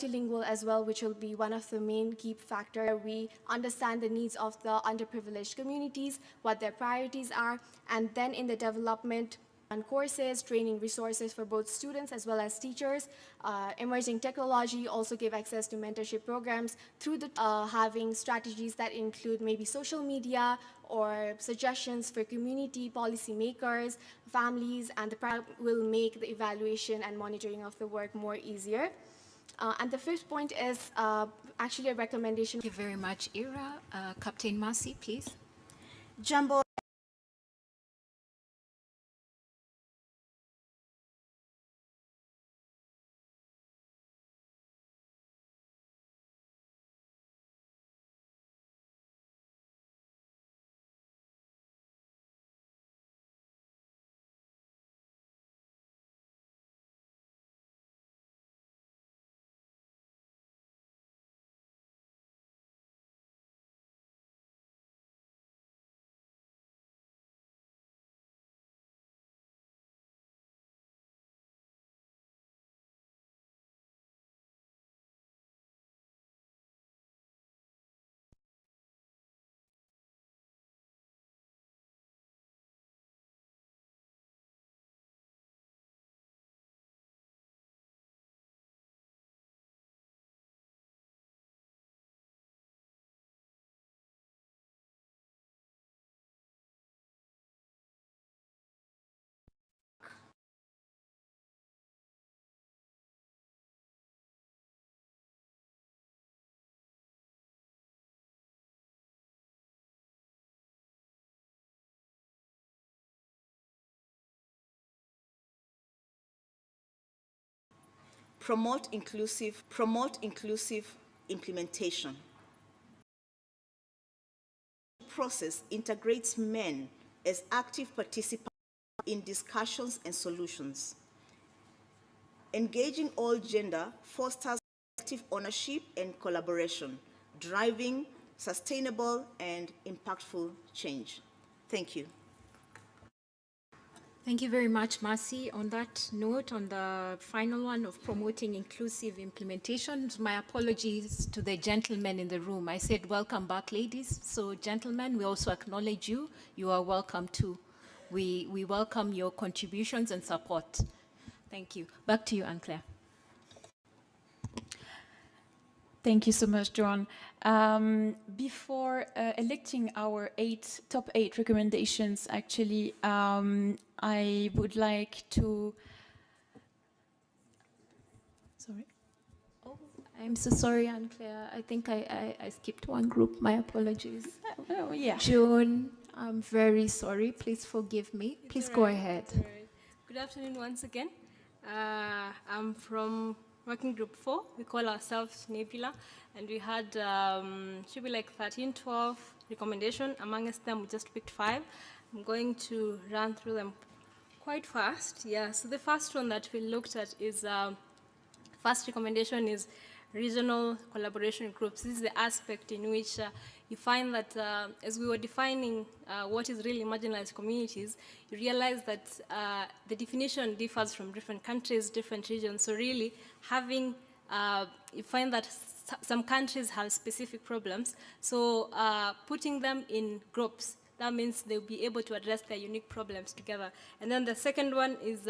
multilingual as well, which will be one of the main key factors. We understand the needs of the underprivileged communities, what their priorities are, and then in the development and courses, training resources for both students as well as teachers. Emerging technology also give access to mentorship programs through the having strategies that include maybe social media or suggestions for community policymakers, families, and the program will make the evaluation and monitoring of the work more easier. And the fifth point is actually a recommendation. Thank you very much, Ira. Captain Mercy, please. Jambo. Promote inclusive implementation. The process integrates men as active participants in discussions and solutions. Engaging all gender fosters active ownership and collaboration, driving sustainable and impactful change. Thank you. Thank you very much, Mercy. On that note, on the final one of promoting inclusive implementation, my apologies to the gentlemen in the room. I said welcome back, ladies. So gentlemen, we also acknowledge you. You are welcome too. We welcome your contributions and support. Thank you. Back to you, Anne-Claire. Thank you so much, Joan. Before electing our top eight recommendations, actually, I would like to... Sorry. Oh, I'm so sorry, Anne-Claire. I think I skipped one group. My apologies. Oh, yeah. Joan, I'm very sorry. Please forgive me. Please go ahead. Right. Good afternoon once again. I'm from Working Group 4. We call ourselves Nebula, and we had, should be like 13, 12 recommendations. Amongst them, we just picked 5. I'm going to run through them quite fast. Yeah, so the first one that we looked at is, first recommendation is regional collaboration groups. This is the aspect in which you find that as we were defining what is really marginalized communities, you realize that the definition differs from different countries, different regions. So really having, you find that some countries have specific problems. So putting them in groups, that means they'll be able to address their unique problems together. And then the second one is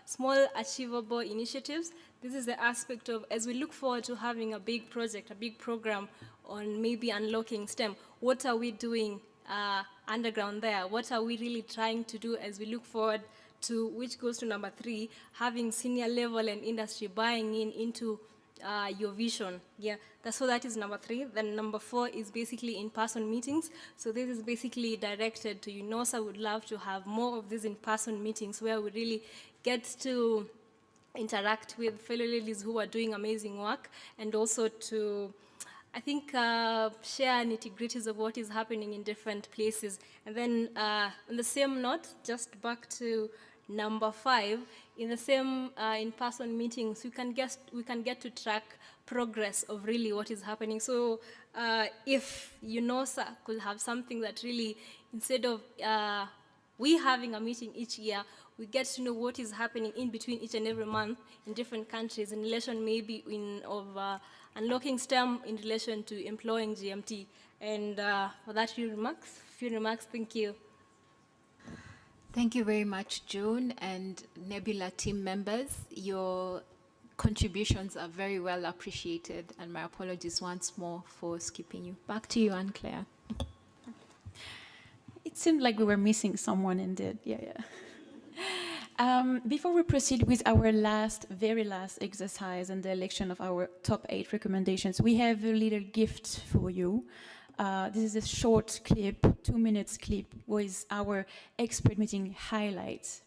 small achievable initiatives. This is the aspect of, as we look forward to having a big project, a big program on maybe unlocking STEM, what are we doing underground there? What are we really trying to do as we look forward to, which goes to number 3, having senior level and industry buying into your vision. Yeah, so that is number 3. Then number 4 is basically in-person meetings. So this is basically directed to UNOSA. Would love to have more of these in-person meetings where we really get to interact with fellow ladies who are doing amazing work, and also to, I think, share nitty-gritties of what is happening in different places. And then on the same note, just back to number 5, in the same in-person meetings, we can get to track progress of really what is happening. So if UNOSA could have something that really, instead of we having a meeting each year, we get to know what is happening in between each and every month in different countries in relation maybe of unlocking STEM in relation to employing GMT. And for that few remarks, thank you. Thank you very much, June and Nebula team members. Your contributions are very well appreciated, and my apologies once more for skipping you. Back to you, Anne-Claire. It seemed like we were missing someone indeed. Yeah. Before we proceed with our very last exercise and the election of our top 8 recommendations, we have a little gift for you. This is a short clip, 2 minutes clip, with our expert meeting highlights.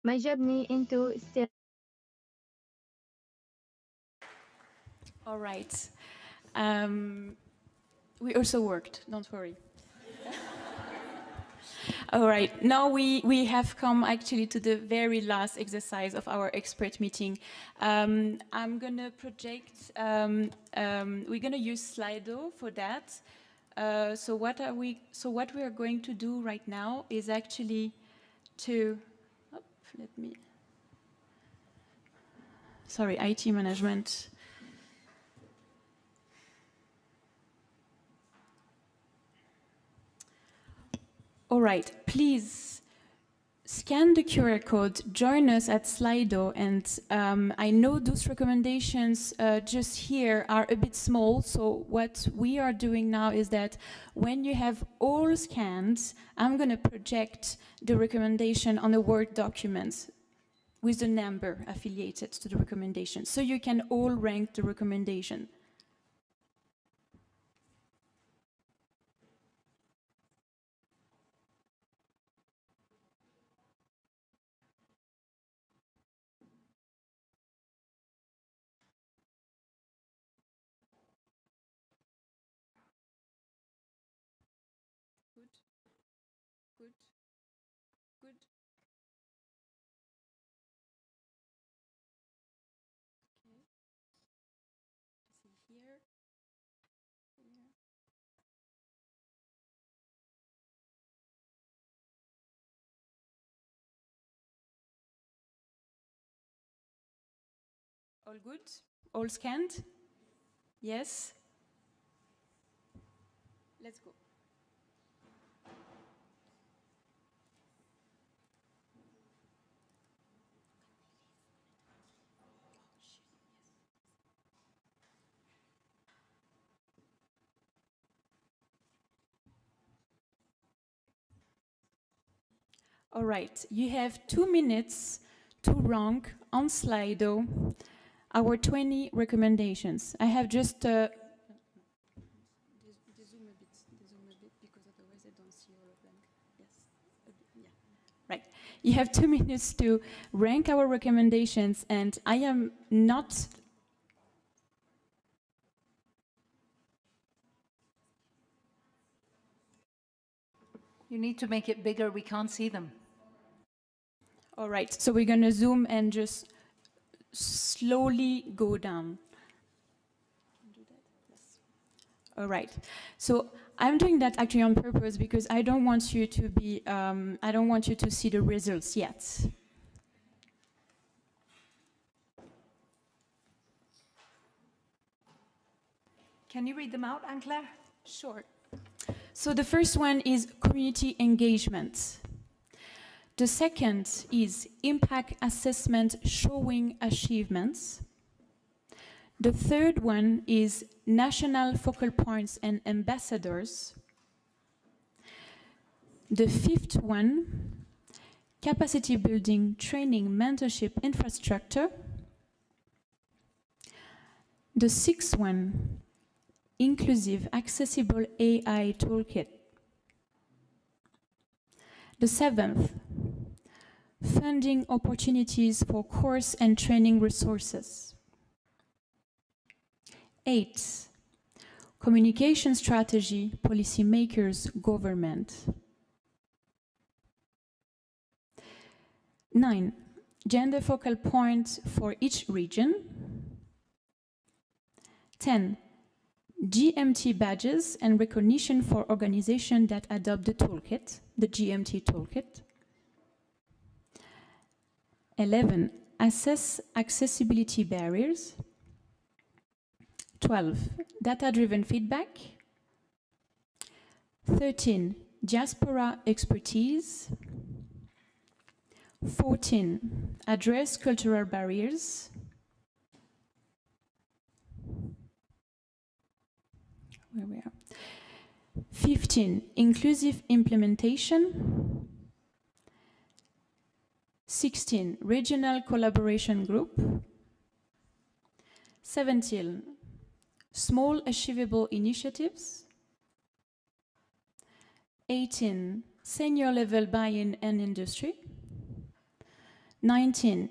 My journey into still. All right. We also worked, don't worry. All right, now we have come actually to the very last exercise of our expert meeting. I'm gonna project, we're gonna use Slido for that. So what we are going to do right now is actually to, sorry, IT management. All right, please scan the QR code, join us at Slido, and I know those recommendations just here are a bit small, so what we are doing now is that when you have all scanned, I'm going to project the recommendation on a Word document with the number affiliated to the recommendation, so you can all rank the recommendation. Good. Okay. See here. All good? All scanned? Yes? Let's go. All right, you have 2 minutes to rank on Slido our 20 recommendations. I have just dezoom a bit, because otherwise I don't see all of them. Yes, yeah. Right. You have 2 minutes to rank our recommendations, and I am not. You need to make it bigger. We can't see them. All right, so we're going to zoom and just slowly go down. All right, so I'm doing that actually on purpose because I don't want you to be, I don't want you to see the results yet. Can you read them out, Anne-Claire? Sure. So the first one is community engagement. The second is impact assessment showing achievements. The third one is national focal points and ambassadors. The fifth one, capacity building, training, mentorship, infrastructure. The sixth one, inclusive, accessible AI toolkit. The seventh, funding opportunities for course and training resources. 8, communication strategy, policymakers, government. 9, gender focal points for each region. 10, GMT badges and recognition for organizations that adopt the toolkit, the GMT toolkit. 11, assess accessibility barriers. 12, data-driven feedback. 13, diaspora expertise. 14, address cultural barriers. Where we are. 15, inclusive implementation. 16, regional collaboration group. 17, small achievable initiatives. 18, senior level buy-in and industry. 19,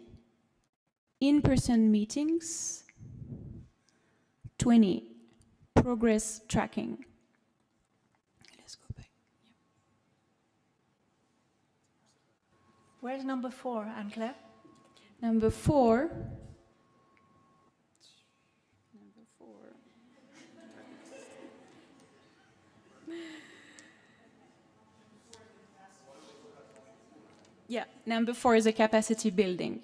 in-person meetings. 20, progress tracking. Let's go back. Where's number 4, Anne-Claire? Number 4. Yeah, number 4 is a capacity building.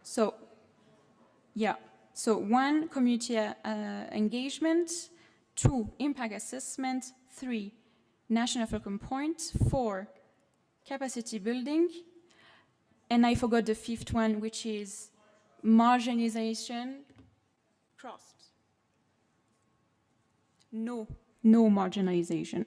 So, yeah. So 1, community engagement. 2, impact assessment. 3, national focal point. 4, capacity building. And I forgot the 5th one, which is marginalization. Crossed. No marginalization.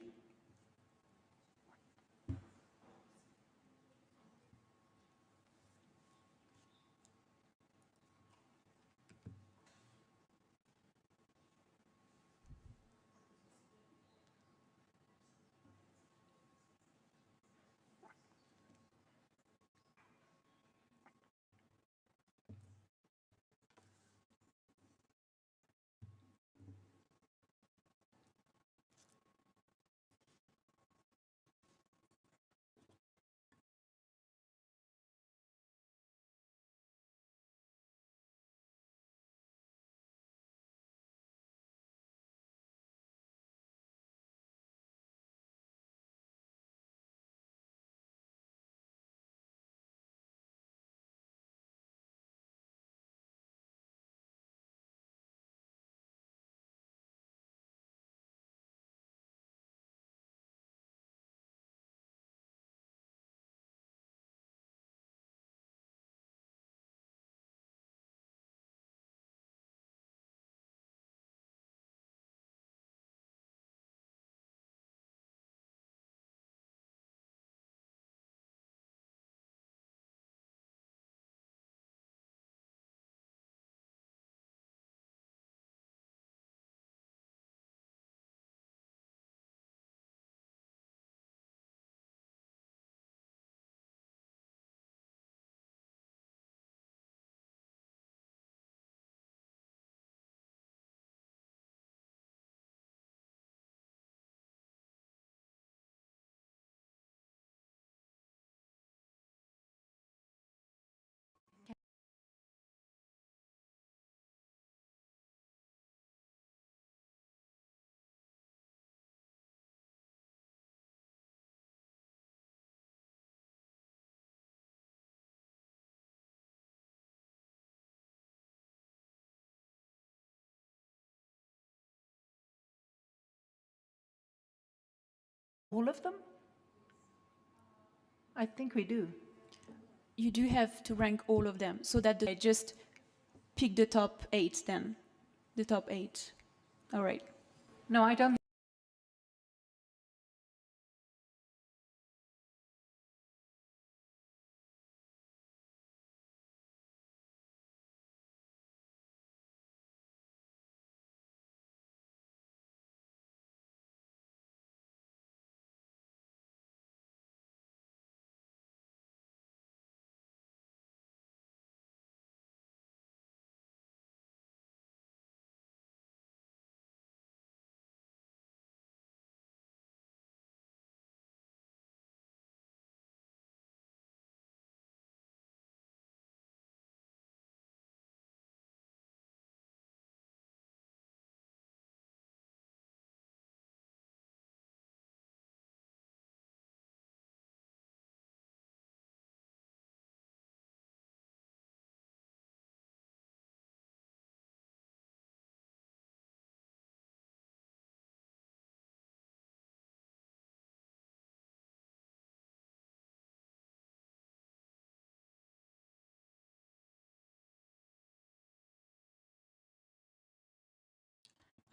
All of them? I think we do. You do have to rank all of them so that I just pick the top 8 then. The top 8. All right. No, I don't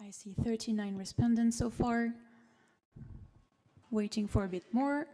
I see 39 respondents so far. Waiting for a bit more.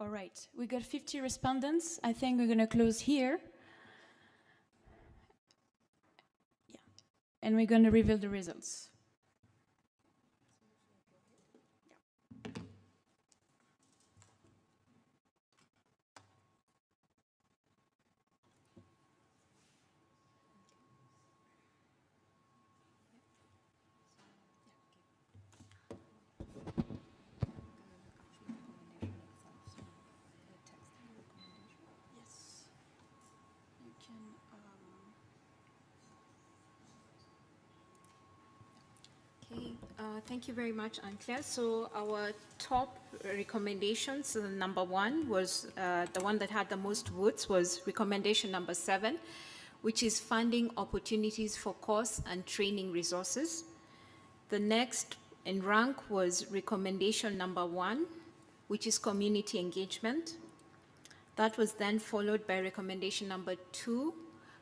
All right, we got 50 respondents. I think we're going to close here. Yeah. And we're going to reveal the results. Yes. You can. Okay, thank you very much, Anne-Claire. So our top recommendations, number one was the one that had the most votes was recommendation number 7, which is funding opportunities for course and training resources. The next in rank was recommendation number 1, which is community engagement. That was then followed by recommendation number 2,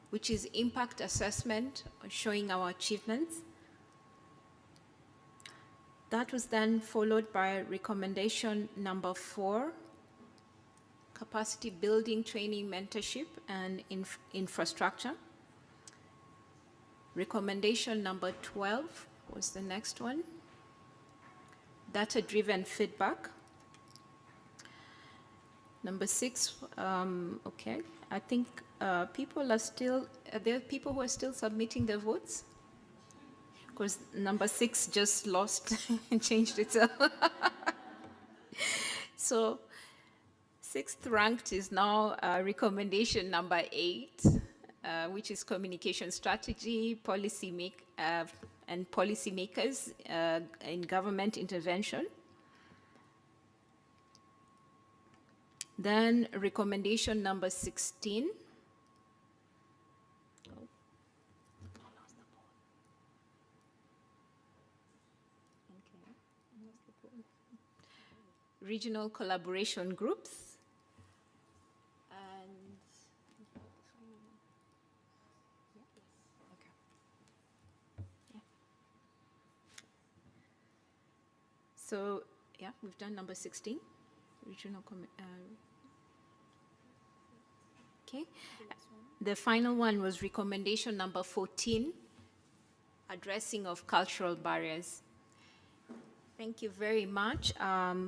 which is impact assessment, showing our achievements. That was then followed by recommendation number 4, capacity building, training, mentorship, and infrastructure. Recommendation number 12 was the next one, data-driven feedback. Number 6, okay, I think people are still, are there people who are still submitting their votes? Because number 6 just lost and changed itself. So 6th ranked is now recommendation number 8, which is communication strategy, and policymakers in government intervention. Then recommendation number 16. Regional collaboration groups. And so, yeah, we've done number 16, regional. Okay. The final one was recommendation number 14, addressing of cultural barriers. Thank you very much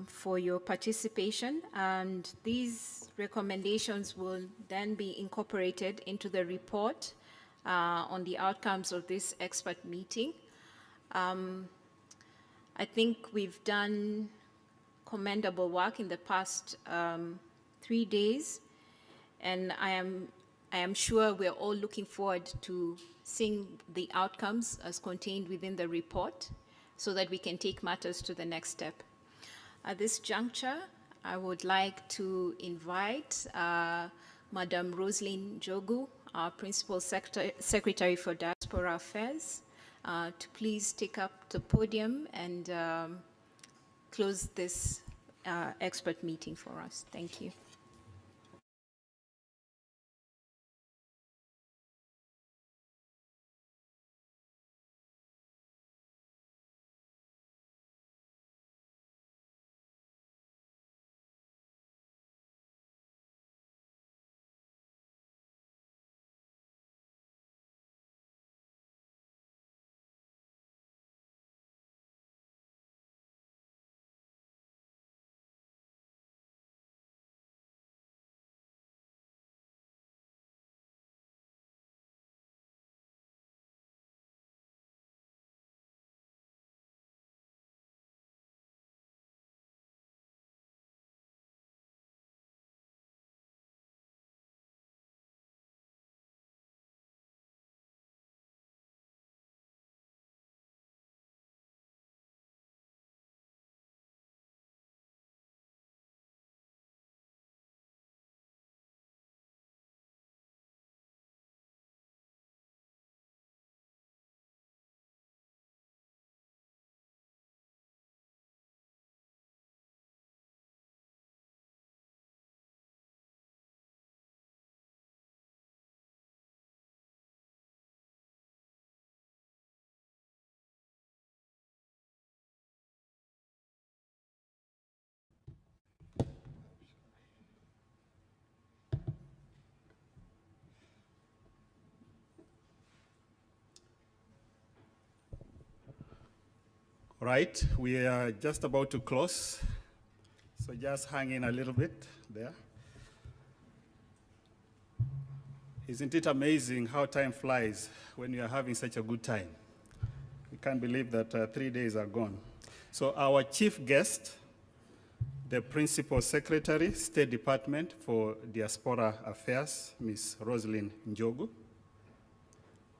for your participation, and these recommendations will then be incorporated into the report on the outcomes of this expert meeting. I think we've done commendable work in the past 3 days, and I am sure we're all looking forward to seeing the outcomes as contained within the report, so that we can take matters to the next step. At this juncture, I would like to invite Madam Roslyn Jogu, our Principal Secretary for Diaspora Affairs, to please take up the podium and close this expert meeting for us. Thank you. Right, we are just about to close, so just hang in a little bit there. Isn't it amazing how time flies when you are having such a good time? We can't believe that 3 days are gone. So our chief guest, the Principal Secretary, State Department for Diaspora Affairs, Ms. Rosalind Njogu,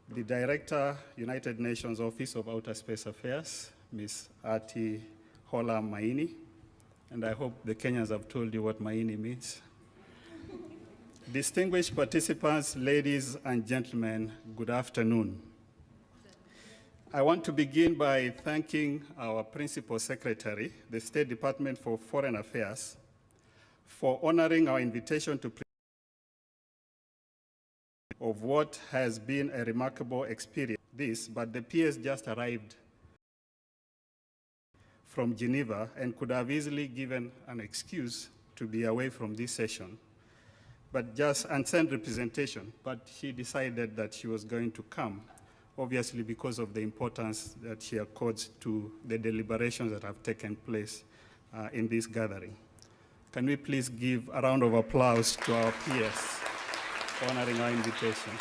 the Director, United Nations Office of Outer Space Affairs, Ms. Ati Hola Maini, and I hope the Kenyans have told you what Maini means. Distinguished participants, ladies and gentlemen, good afternoon. I want to begin by thanking our Principal Secretary, the State Department for Foreign Affairs, for honoring our invitation to of what has been a remarkable experience. But the PS just arrived from Geneva and could have easily given an excuse to be away from this session, and send representation, but she decided that she was going to come, obviously because of the importance that she accords to the deliberations that have taken place in this gathering. Can we please give a round of applause to our peers honoring our invitation?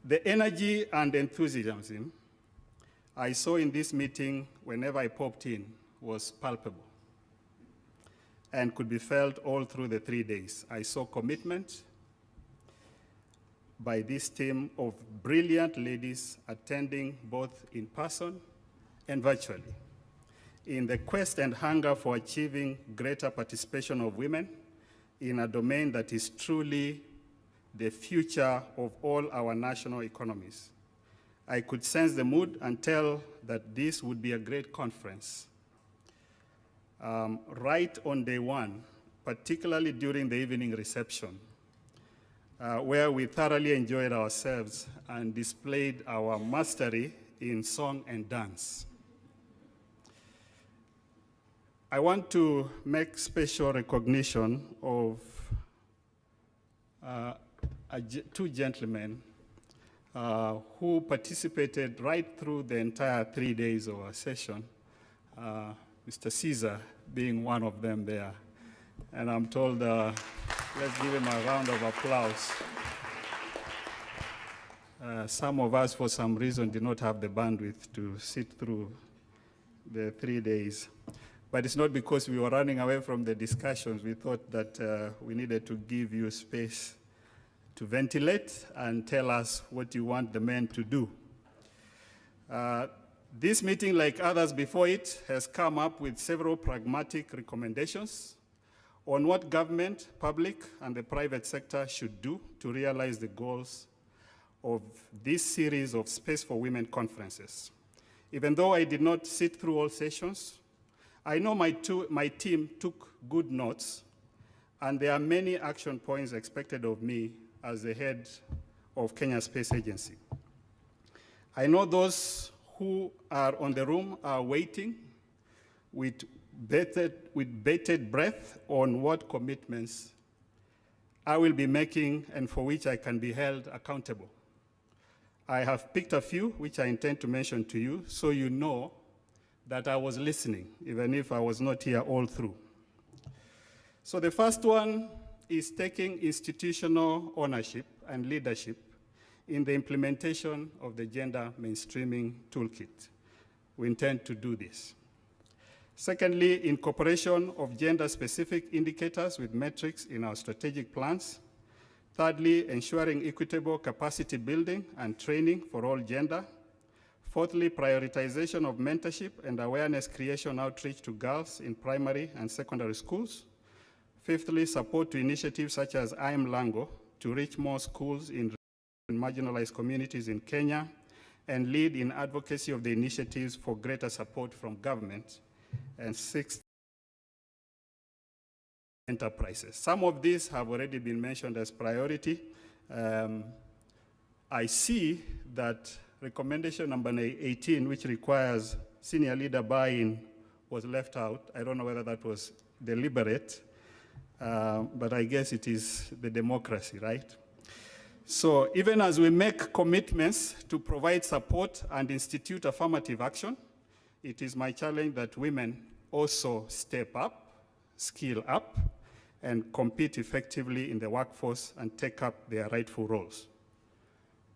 The energy and enthusiasm I saw in this meeting whenever I popped in was palpable and could be felt all through the 3 days. I saw commitment by this team of brilliant ladies attending both in person and virtually in the quest and hunger for achieving greater participation of women in a domain that is truly the future of all our national economies. I could sense the mood and tell that this would be a great conference. Right on day one, particularly during the evening reception, where we thoroughly enjoyed ourselves and displayed our mastery in song and dance. I want to make special recognition of two gentlemen who participated right through the entire 3 days of our session, Mr. Caesar being one of them there. And I'm told, let's give him a round of applause. Some of us, for some reason, did not have the bandwidth to sit through the 3 days. But it's not because we were running away from the discussions. We thought that we needed to give you space to ventilate and tell us what you want the men to do. This meeting, like others before it, has come up with several pragmatic recommendations on what government, public, and the private sector should do to realize the goals of this series of Space for Women conferences. Even though I did not sit through all sessions, I know my team took good notes, and there are many action points expected of me as the head of Kenya Space Agency. I know those who are on the room are waiting with bated breath on what commitments I will be making and for which I can be held accountable. I have picked a few which I intend to mention to you so you know that I was listening, even if I was not here all through. So the first one is taking institutional ownership and leadership in the implementation of the gender mainstreaming toolkit. We intend to do this. Secondly, incorporation of gender-specific indicators with metrics in our strategic plans. Thirdly, ensuring equitable capacity building and training for all gender. Fourthly, prioritization of mentorship and awareness creation outreach to girls in primary and secondary schools. Fifthly, support to initiatives such as I Am Lango to reach more schools in marginalized communities in Kenya and lead in advocacy of the initiatives for greater support from government. And sixth, enterprises. Some of these have already been mentioned as priority. I see that recommendation number 18, which requires senior leader buy-in, was left out. I don't know whether that was deliberate, but I guess it is the democracy, right? So even as we make commitments to provide support and institute affirmative action, it is my challenge that women also step up, skill up, and compete effectively in the workforce and take up their rightful roles.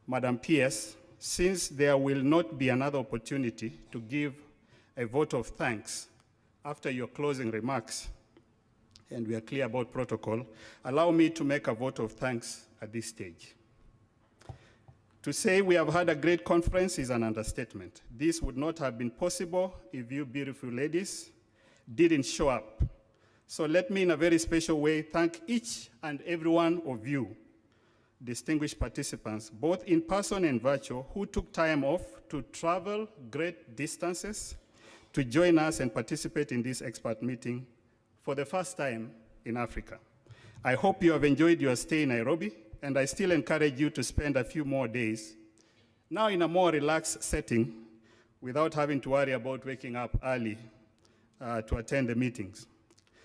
Madam PS, since there will not be another opportunity to give a vote of thanks after your closing remarks, and we are clear about protocol, allow me to make a vote of thanks at this stage. To say we have had a great conference is an understatement. This would not have been possible if you beautiful ladies didn't show up. So let me, in a very special way, thank each and every one of you, distinguished participants, both in person and virtual, who took time off to travel great distances to join us and participate in this expert meeting for the first time in Africa. I hope you have enjoyed your stay in Nairobi, and I still encourage you to spend a few more days, now in a more relaxed setting, without having to worry about waking up early to attend the meetings.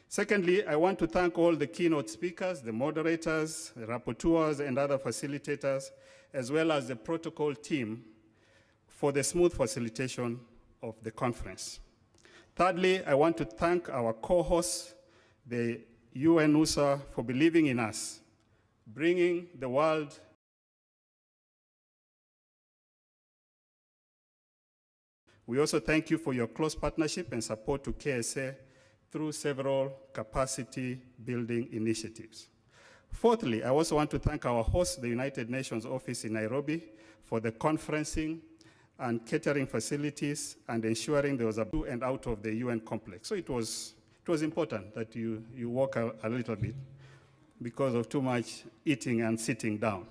Secondly, I want to thank all the keynote speakers, the moderators, the rapporteurs, and other facilitators, as well as the protocol team for the smooth facilitation of the conference. Thirdly, I want to thank our co-hosts, the UNUSA, for believing in us, bringing the world We also thank you for your close partnership and support to KSA through several capacity building initiatives. Fourthly, I also want to thank our host, the United Nations office in Nairobi, for the conferencing and catering facilities and ensuring there was a through and out of the UN complex. So it was important that you walk a little bit because of too much eating and sitting down.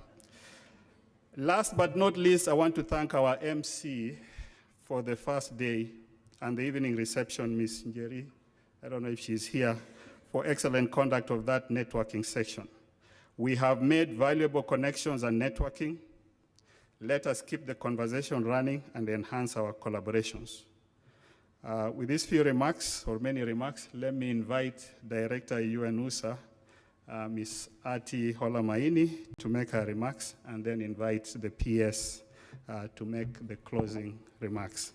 Last but not least, I want to thank our MC for the first day and the evening reception, Ms. Njeri. I don't know if she's here, for excellent conduct of that networking section. We have made valuable connections and networking. Let us keep the conversation running and enhance our collaborations. With these few remarks, or many remarks, let me invite Director UNUSA, Ms. Ati Holamaini, to make her remarks, and then invite the PS to make the closing remarks.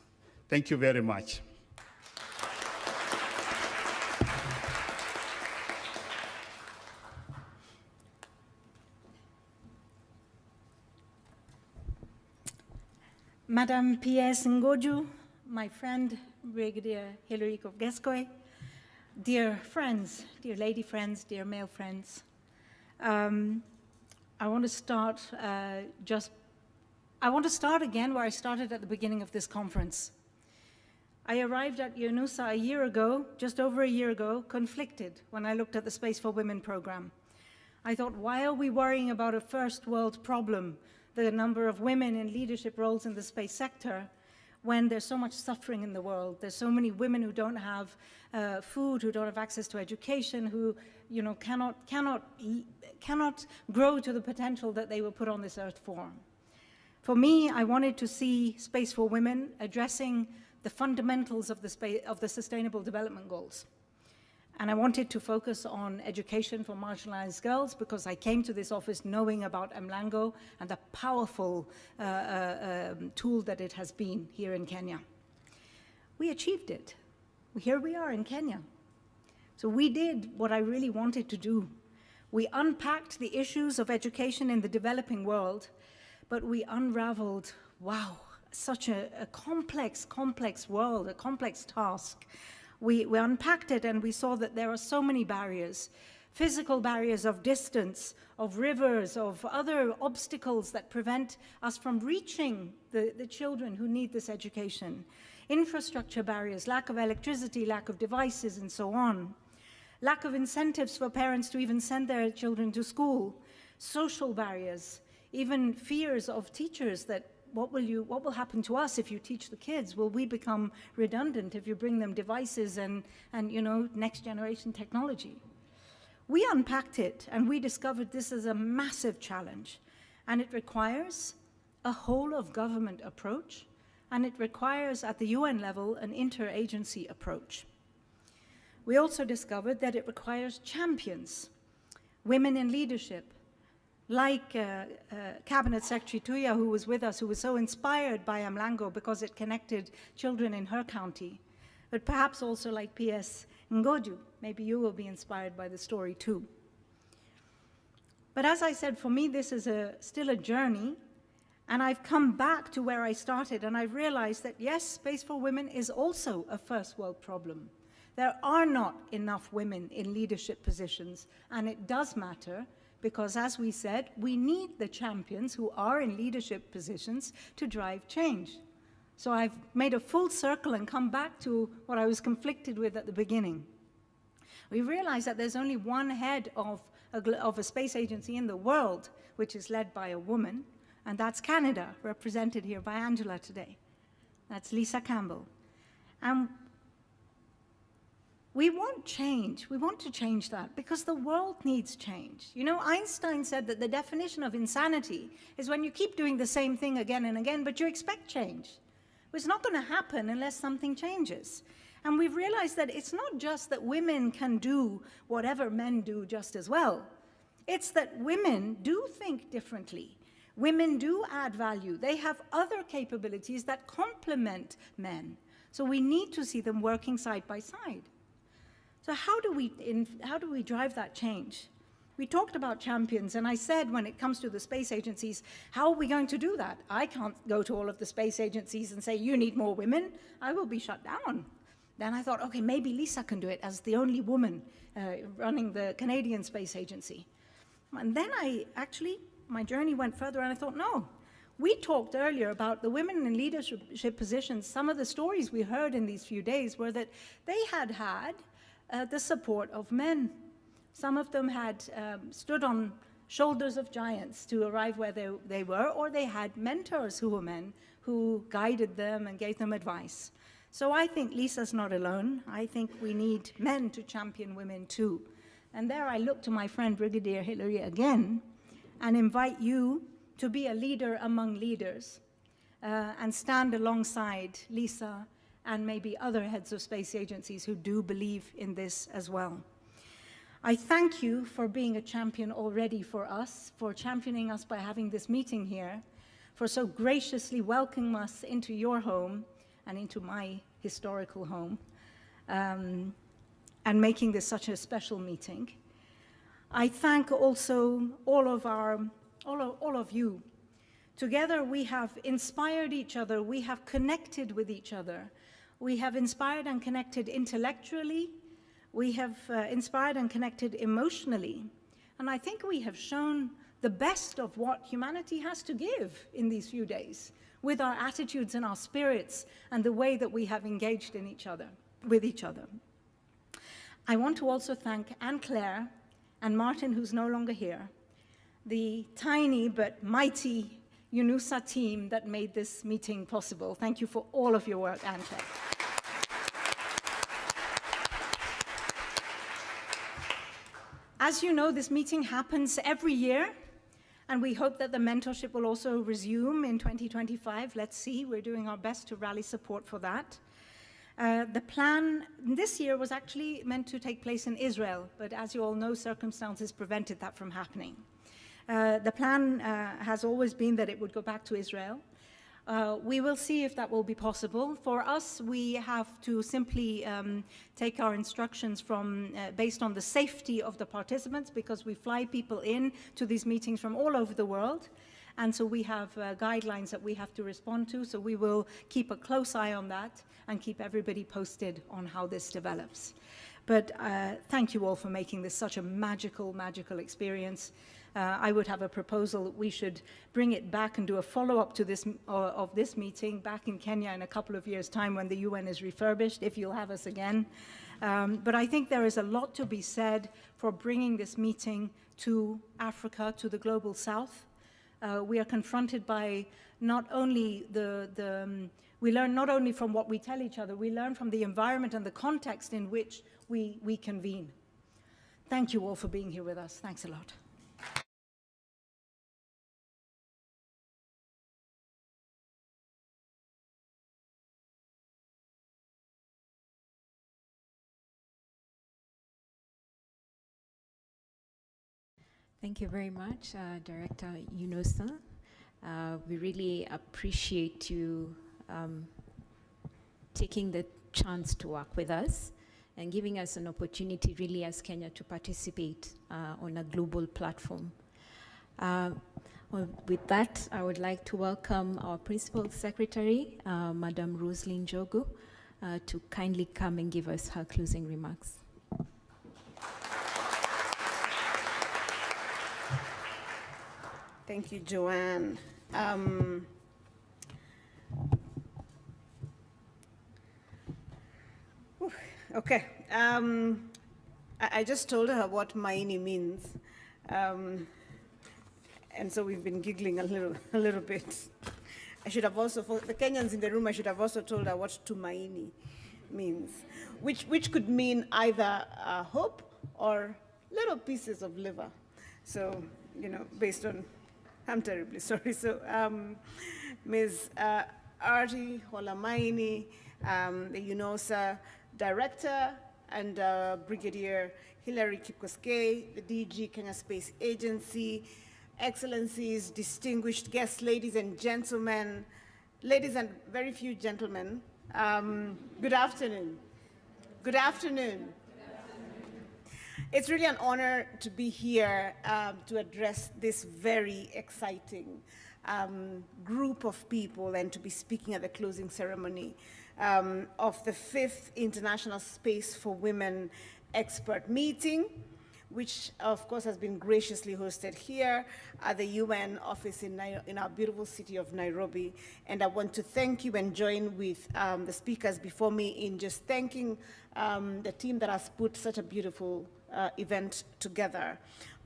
Thank you very much. Madam P.S. Ngoju, my friend, Brigadier Hilary Kovgescoy, dear friends, dear lady friends, dear male friends, I want to start again where I started at the beginning of this conference. I arrived at UNUSA a year ago, just over a year ago, conflicted when I looked at the Space for Women program. I thought, why are we worrying about a first world problem, the number of women in leadership roles in the space sector, when there's so much suffering in the world? There's so many women who don't have food, who don't have access to education, who cannot grow to the potential that they were put on this earth for. For me, I wanted to see Space for Women addressing the fundamentals of the Sustainable Development Goals. And I wanted to focus on education for marginalized girls because I came to this office knowing about Mlango and the powerful tool that it has been here in Kenya. We achieved it. Here we are in Kenya. So we did what I really wanted to do. We unpacked the issues of education in the developing world, but we unraveled, wow, such a complex world, a complex task. We unpacked it and we saw that there are so many barriers, physical barriers of distance, of rivers, of other obstacles that prevent us from reaching the children who need this education. Infrastructure barriers, lack of electricity, lack of devices, and so on. Lack of incentives for parents to even send their children to school. Social barriers, even fears of teachers that what will happen to us if you teach the kids? Will we become redundant if you bring them devices and next generation technology? We unpacked it and we discovered this is a massive challenge, and it requires a whole of government approach, and it requires at the UN level an interagency approach. We also discovered that it requires champions, women in leadership, like Cabinet Secretary Tuya, who was with us, who was so inspired by Mlango because it connected children in her county, but perhaps also like P.S. Ngoju, maybe you will be inspired by the story too. But as I said, for me, this is still a journey, and I've come back to where I started, and I've realized that yes, Space for Women is also a first world problem. There are not enough women in leadership positions, and it does matter because, as we said, we need the champions who are in leadership positions to drive change. So I've made a full circle and come back to what I was conflicted with at the beginning. We realize that there's only one head of a space agency in the world which is led by a woman, and that's Canada, represented here by Angela today. That's Lisa Campbell. And we want change. We want to change that because the world needs change. You know, Einstein said that the definition of insanity is when you keep doing the same thing again and again, but you expect change. It's not going to happen unless something changes. And we've realized that it's not just that women can do whatever men do just as well. It's that women do think differently. Women do add value. They have other capabilities that complement men. So we need to see them working side by side. So how do we drive that change? We talked about champions, and I said when it comes to the space agencies, how are we going to do that? I can't go to all of the space agencies and say, you need more women. I will be shut down. Then I thought, okay, maybe Lisa can do it as the only woman running the Canadian Space Agency. And then my journey went further, and I thought, no. We talked earlier about the women in leadership positions. Some of the stories we heard in these few days were that they had the support of men. Some of them had stood on shoulders of giants to arrive where they were, or they had mentors who were men who guided them and gave them advice. So I think Lisa's not alone. I think we need men to champion women too. And there I look to my friend Brigadier Hillary again and invite you to be a leader among leaders and stand alongside Lisa and maybe other heads of space agencies who do believe in this as well. I thank you for being a champion already for us, for championing us by having this meeting here, for so graciously welcoming us into your home and into my historical home, and making this such a special meeting. I thank also all of you. Together we have inspired each other, we have connected with each other. We have inspired and connected intellectually, we have inspired and connected emotionally, and I think we have shown the best of what humanity has to give in these few days, with our attitudes and our spirits and the way that we have engaged with each other. I want to also thank Anne-Claire and Martin, who's no longer here, the tiny but mighty UNUSA team that made this meeting possible. Thank you for all of your work, Anne-Claire. As you know, this meeting happens every year, and we hope that the mentorship will also resume in 2025. Let's see, we're doing our best to rally support for that. The plan this year was actually meant to take place in Israel, but as you all know, circumstances prevented that from happening. The plan has always been that it would go back to Israel. We will see if that will be possible. For us, we have to simply take our instructions based on the safety of the participants, because we fly people in to these meetings from all over the world. And so we have guidelines that we have to respond to. So we will keep a close eye on that and keep everybody posted on how this develops. But thank you all for making this such a magical, magical experience. I would have a proposal that we should bring it back and do a follow-up to this of this meeting back in Kenya in a couple of years' time when the UN is refurbished, if you'll have us again. But I think there is a lot to be said for bringing this meeting to Africa, to the global south. We are confronted by not only we learn not only from what we tell each other, we learn from the environment and the context in which we convene. Thank you all for being here with us. Thanks a lot. Thank you very much, Director Yunusa. We really appreciate you taking the chance to work with us and giving us an opportunity really as Kenya to participate on a global platform. Well, with that, I would like to welcome our Principal Secretary, Madam Roslyn Jogo, to kindly come and give us her closing remarks. Thank you, Joanne. Okay. I just told her what Maini means. And so we've been giggling a little bit. I should have also, for the Kenyans in the room, I should have also told her what Tumaini means, which could mean either hope or little pieces of liver. So, you know, based on, I'm terribly sorry. So, Ms. Arti Holamaini, the UNOSA Director, and Brigadier Hilary Kipkoskei, the DG Kenya Space Agency, Excellencies, distinguished guests, ladies and gentlemen, ladies and very few gentlemen, good afternoon. Good afternoon. It's really an honor to be here to address this very exciting group of people and to be speaking at the closing ceremony of the 5th International Space for Women Expert Meeting, which of course has been graciously hosted here at the UN office in our beautiful city of Nairobi. And I want to thank you and join with the speakers before me in just thanking the team that has put such a beautiful event together.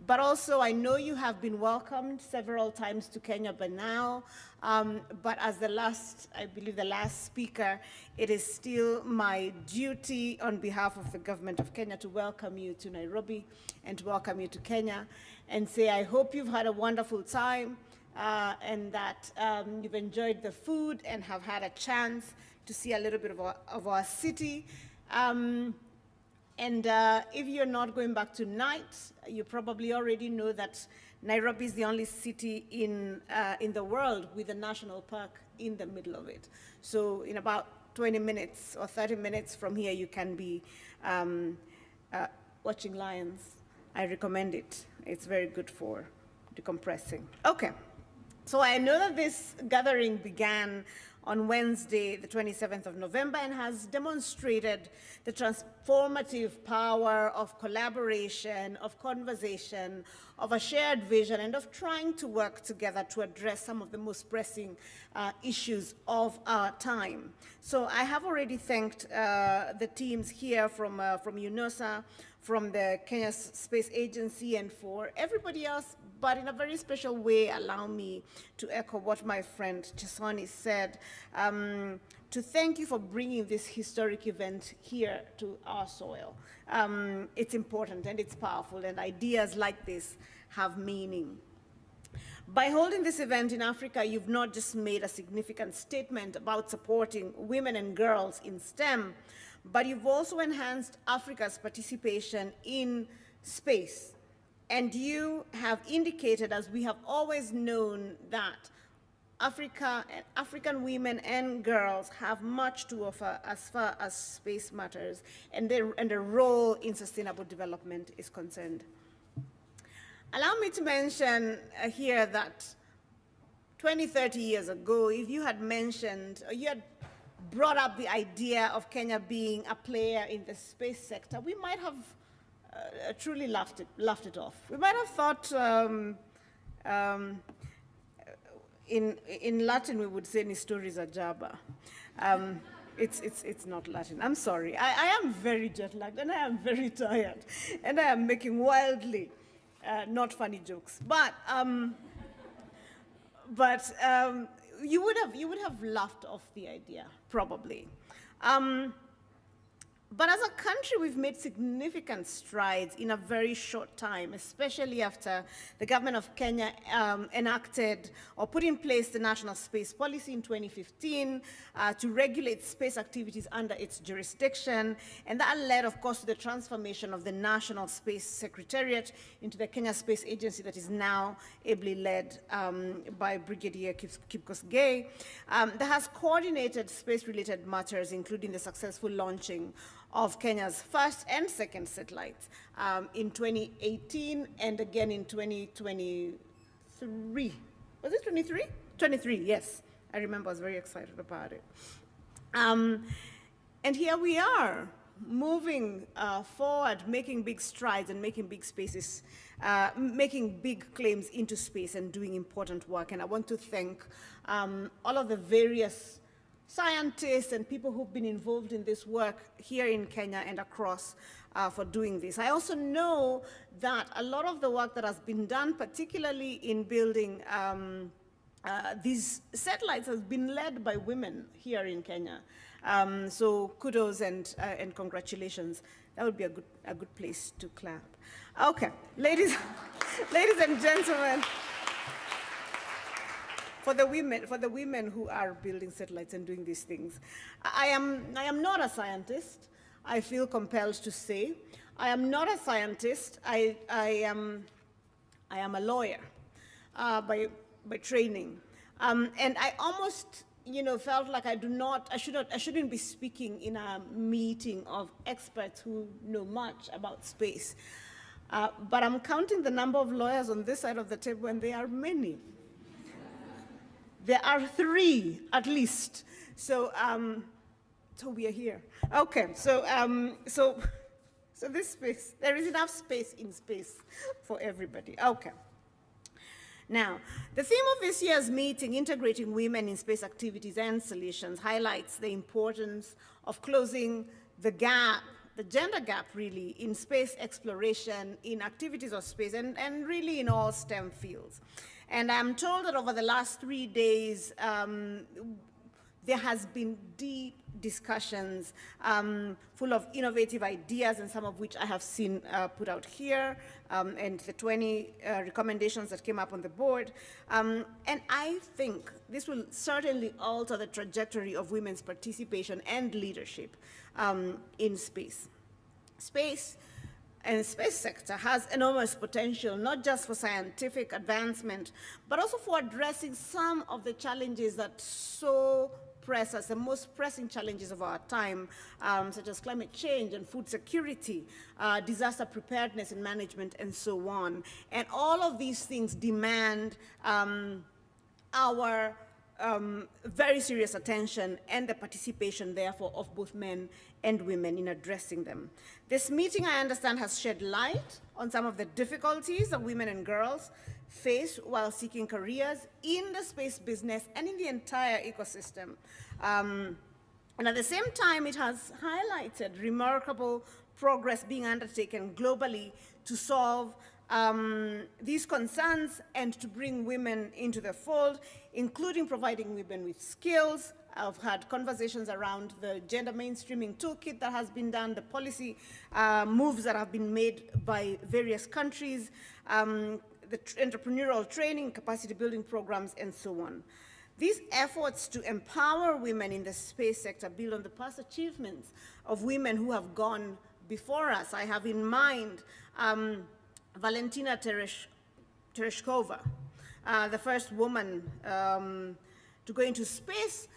But also, I know you have been welcomed several times to Kenya by now, but as I believe the last speaker, it is still my duty on behalf of the government of Kenya to welcome you to Nairobi and to welcome you to Kenya and say, I hope you've had a wonderful time and that you've enjoyed the food and have had a chance to see a little bit of our city. And if you're not going back tonight, you probably already know that Nairobi is the only city in the world with a national park in the middle of it. So in about 20 minutes or 30 minutes from here, you can be watching lions. I recommend it. It's very good for decompressing. Okay, so I know that this gathering began on Wednesday, the 27th of November, and has demonstrated the transformative power of collaboration, of conversation, of a shared vision, and of trying to work together to address some of the most pressing issues of our time. So I have already thanked the teams here from UNOSA, from the Kenya Space Agency, and for everybody else. But in a very special way, allow me to echo what my friend Chisani said, to thank you for bringing this historic event here to our soil. It's important and it's powerful, and ideas like this have meaning. By holding this event in Africa, you've not just made a significant statement about supporting women and girls in STEM, but you've also enhanced Africa's participation in space. And you have indicated, as we have always known, that Africa and African women and girls have much to offer as far as space matters and their role in sustainable development is concerned. Allow me to mention here that 20, 30 years ago, if you had mentioned, or you had brought up the idea of Kenya being a player in the space sector, we might have truly laughed it off. We might have thought, in Latin we would say "ni stories a jaba." It's not Latin. I'm sorry. I am very jet lagged and I am very tired, and I am making wildly not funny jokes. But you would have laughed off the idea probably. But as a country, we've made significant strides in a very short time, especially after the government of Kenya enacted or put in place the National Space Policy in 2015 to regulate space activities under its jurisdiction. And that led, of course, to the transformation of the National Space Secretariat into the Kenya Space Agency that is now ably led by Brigadier Kipkos Gay, that has coordinated space-related matters, including the successful launching of Kenya's first and second satellites in 2018 and again in 2023. Was it 23? 23, yes. I remember, I was very excited about it. And here we are, moving forward, making big strides and making big spaces, making big claims into space and doing important work. And I want to thank all of the various scientists and people who've been involved in this work here in Kenya and across for doing this. I also know that a lot of the work that has been done, particularly in building these satellites, has been led by women here in Kenya. So kudos and congratulations. That would be a good place to clap. Okay, ladies and gentlemen, for the women who are building satellites and doing these things, I am not a scientist. I feel compelled to say, I am not a scientist. I am a lawyer by training, and I almost, felt like I shouldn't be speaking in a meeting of experts who know much about space. But I'm counting the number of lawyers on this side of the table, and they are many. There are 3 at least. So we are here. Okay. So this space, there is enough space in space for everybody. Okay. Now, the theme of this year's meeting, Integrating Women in Space Activities and Solutions, highlights the importance of closing the gap, the gender gap really, in space exploration, in activities of space, and really in all STEM fields. And I'm told that over the last 3 days, there has been deep discussions full of innovative ideas, and some of which I have seen put out here, and the 20 recommendations that came up on the board. And I think this will certainly alter the trajectory of women's participation and leadership in space. Space and the space sector has enormous potential, not just for scientific advancement, but also for addressing some of the challenges that so press us, the most pressing challenges of our time, such as climate change and food security, disaster preparedness and management, and so on. And all of these things demand our very serious attention and the participation, therefore, of both men and women in addressing them. This meeting, I understand, has shed light on some of the difficulties that women and girls face while seeking careers in the space business and in the entire ecosystem. And at the same time, it has highlighted remarkable progress being undertaken globally to solve these concerns and to bring women into the fold, including providing women with skills. I've had conversations around the gender mainstreaming toolkit that has been done, the policy moves that have been made by various countries, the entrepreneurial training, capacity building programs, and so on. These efforts to empower women in the space sector build on the past achievements of women who have gone before us. I have in mind Valentina Tereshkova, the first woman to go into space,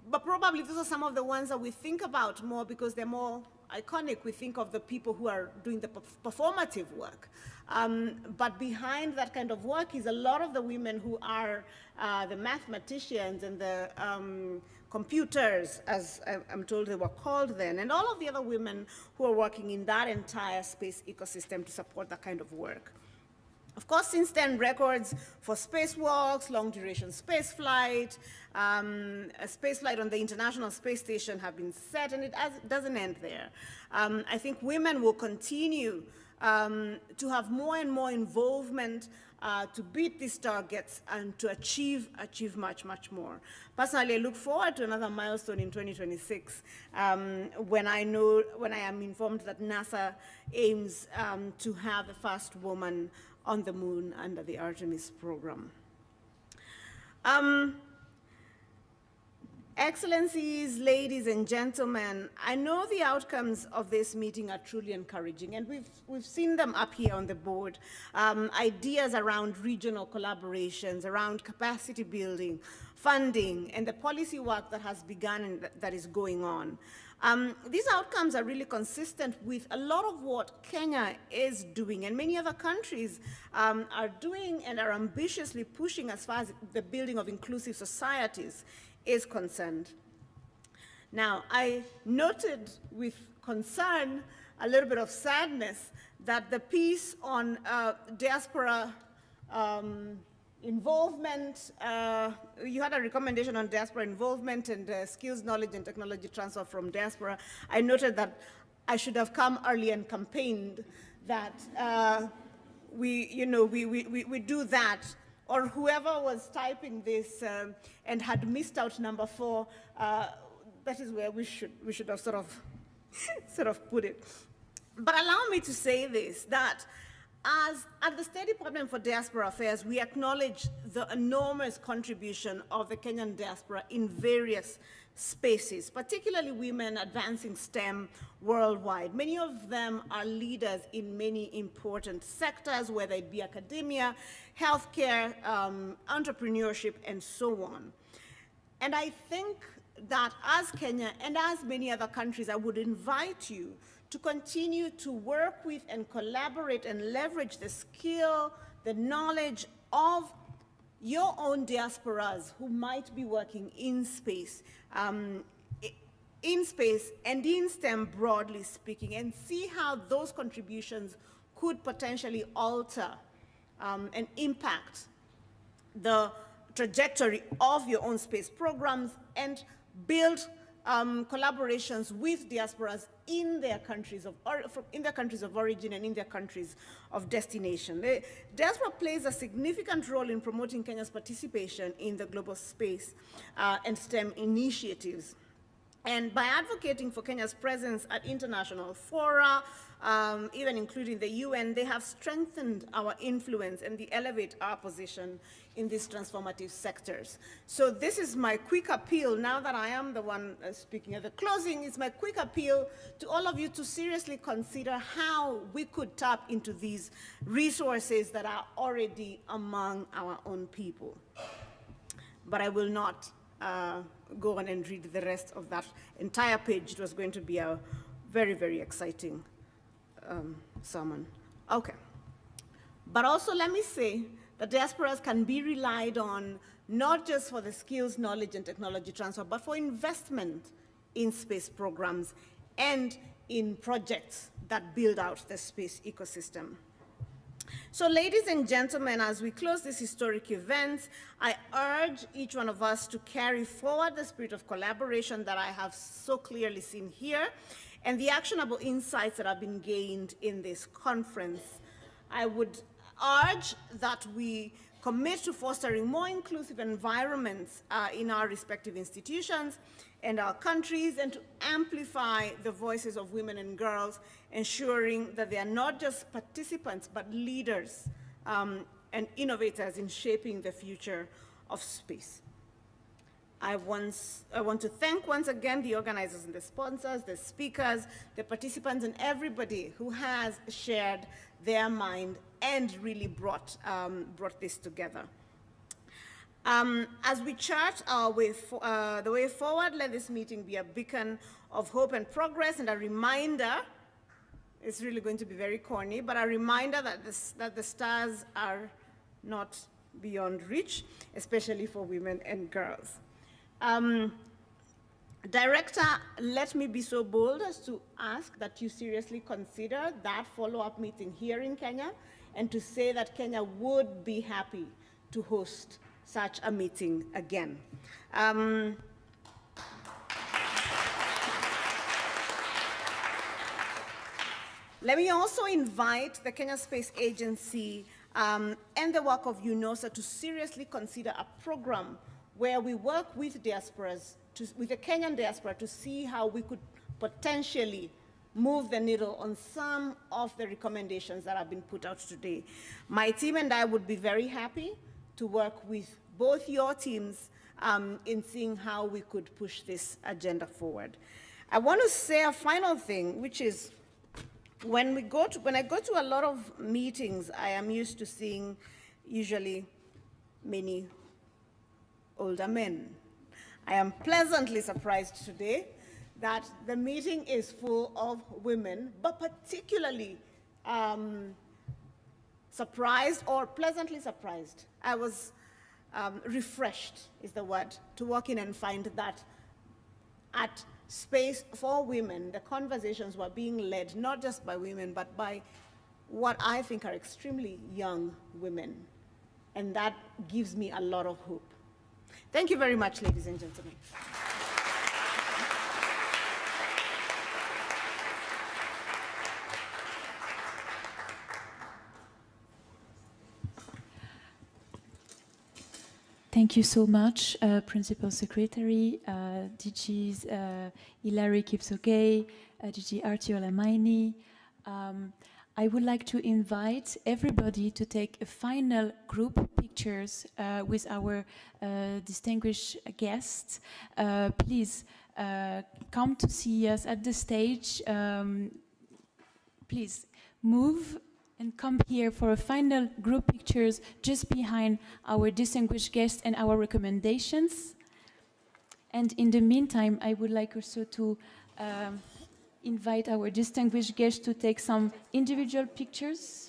but probably those are some of the ones that we think about more because they're more iconic. We think of the people who are doing the performative work. But behind that kind of work is a lot of the women who are the mathematicians and the computers, as I'm told they were called then, and all of the other women who are working in that entire space ecosystem to support that kind of work. Of course, since then, records for spacewalks, long-duration spaceflight, a spaceflight on the International Space Station have been set, and it doesn't end there. I think women will continue to have more and more involvement to beat these targets and to achieve much, much more. Personally, I look forward to another milestone in 2026 when I am informed that NASA aims to have the first woman on the moon under the Artemis program. Excellencies, ladies and gentlemen, I know the outcomes of this meeting are truly encouraging, and we've seen them up here on the board. Ideas around regional collaborations, around capacity building, funding, and the policy work that has begun and that is going on. These outcomes are really consistent with a lot of what Kenya is doing, and many other countries are doing and are ambitiously pushing as far as the building of inclusive societies is concerned. Now, I noted with concern, a little bit of sadness, that the piece on diaspora involvement, you had a recommendation on diaspora involvement and skills, knowledge, and technology transfer from diaspora. I noted that I should have come early and campaigned that we do that, or whoever was typing this and had missed out number 4, that is where we should have sort of put it. But allow me to say this, that as at the State Department for Diaspora Affairs, we acknowledge the enormous contribution of the Kenyan diaspora in various spaces, particularly women advancing STEM worldwide. Many of them are leaders in many important sectors, whether it be academia, healthcare, entrepreneurship, and so on. And I think that as Kenya and as many other countries, I would invite you to continue to work with and collaborate and leverage the skill, the knowledge of your own diasporas who might be working in space and in STEM broadly speaking, and see how those contributions could potentially alter and impact the trajectory of your own space programs and build collaborations with diasporas in their countries of origin and in their countries of destination. The diaspora plays a significant role in promoting Kenya's participation in the global space and STEM initiatives. And by advocating for Kenya's presence at international fora, even including the UN, they have strengthened our influence and they elevate our position in these transformative sectors. So this is my quick appeal, now that I am the one speaking at the closing, it's my quick appeal to all of you to seriously consider how we could tap into these resources that are already among our own people. But I will not go on and read the rest of that entire page. It was going to be a very, very exciting sermon. Okay. But also let me say that diasporas can be relied on not just for the skills, knowledge, and technology transfer, but for investment in space programs and in projects that build out the space ecosystem. So ladies and gentlemen, as we close this historic event, I urge each one of us to carry forward the spirit of collaboration that I have so clearly seen here and the actionable insights that have been gained in this conference. I would urge that we commit to fostering more inclusive environments in our respective institutions and our countries, and to amplify the voices of women and girls, ensuring that they are not just participants, but leaders and innovators in shaping the future of space. I want to thank once again the organizers and the sponsors, the speakers, the participants, and everybody who has shared their mind and really brought this together. As we chart our way the way forward, let this meeting be a beacon of hope and progress, and a reminder, it's really going to be very corny, but a reminder that the stars are not beyond reach, especially for women and girls. Director, let me be so bold as to ask that you seriously consider that follow-up meeting here in Kenya, and to say that Kenya would be happy to host such a meeting again. Let me also invite the Kenya Space Agency and the work of UNOSA to seriously consider a program where we work with diasporas, with the Kenyan diaspora, to see how we could potentially move the needle on some of the recommendations that have been put out today. My team and I would be very happy to work with both your teams in seeing how we could push this agenda forward. I want to say a final thing, which is when I go to a lot of meetings, I am used to seeing usually many older men. I am pleasantly surprised today that the meeting is full of women, but particularly surprised or pleasantly surprised. I was refreshed, is the word, to walk in and find that at Space for Women, the conversations were being led not just by women, but by what I think are extremely young women. And that gives me a lot of hope. Thank you very much, ladies and gentlemen. Thank you so much, Principal Secretary, DGs Hilary Kipsogei, DG Artiola Maini. I would like to invite everybody to take a final group pictures with our distinguished guests. Please come to see us at the stage. Please move and come here for a final group pictures just behind our distinguished guests and our recommendations. And in the meantime, I would like also to invite our distinguished guests to take some individual pictures.